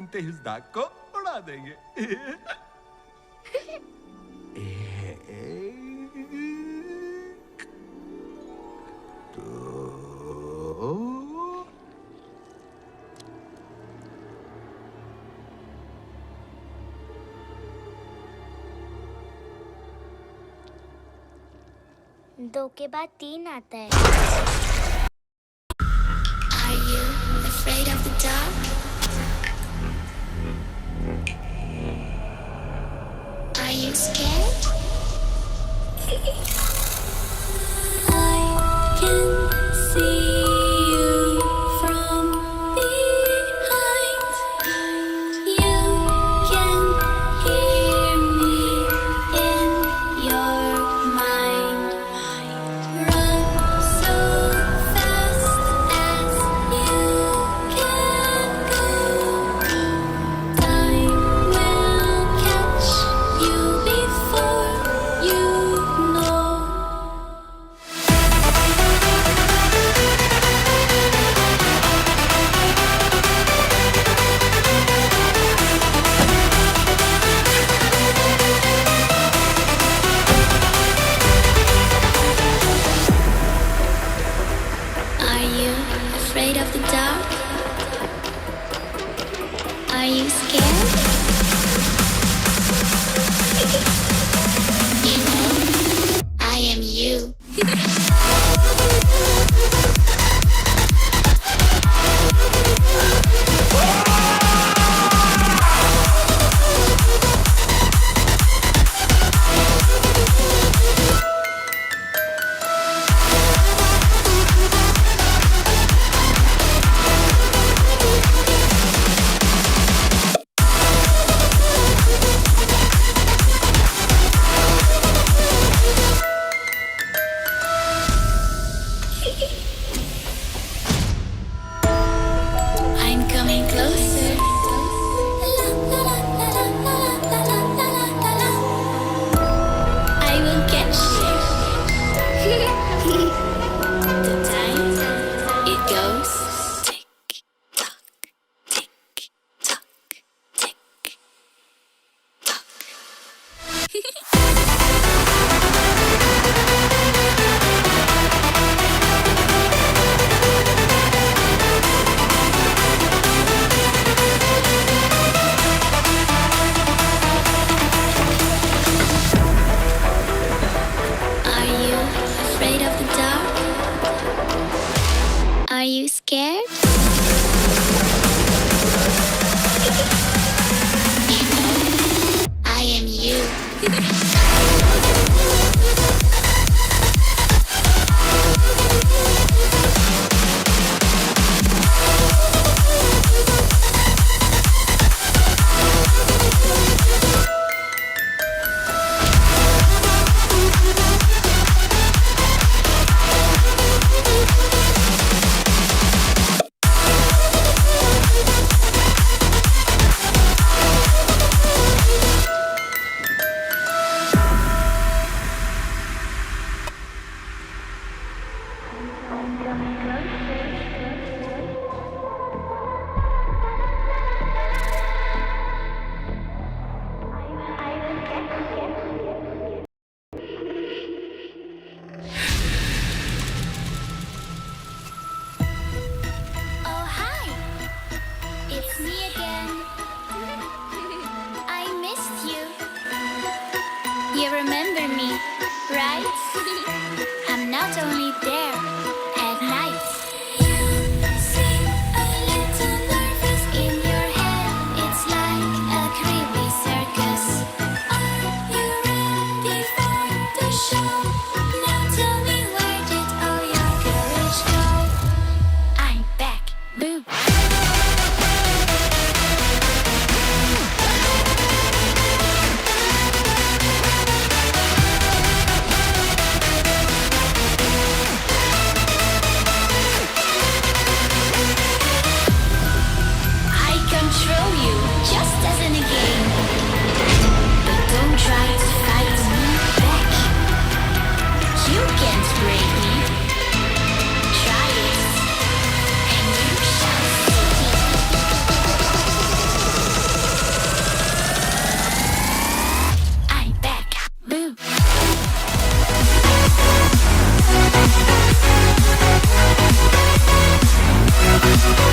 घूमते ही उस दाग को उड़ा देंगे। एक, दो, दो के बाद तीन आता है। Are you afraid of the dark? Are you scared? I can see you from behind. You can hear me in your mind. Run so fast as you can go. Time will catch you before you know. Are you afraid of the dark? Are you scared? You know, I am you. I'm coming closer. I will catch you. The time it goes tick tock, tick tock, tick tock. Are you afraid of the dark? Are you scared? You know, I am you. Oh, hi. It's me again. I missed you. You remember me, right? I'm not only there.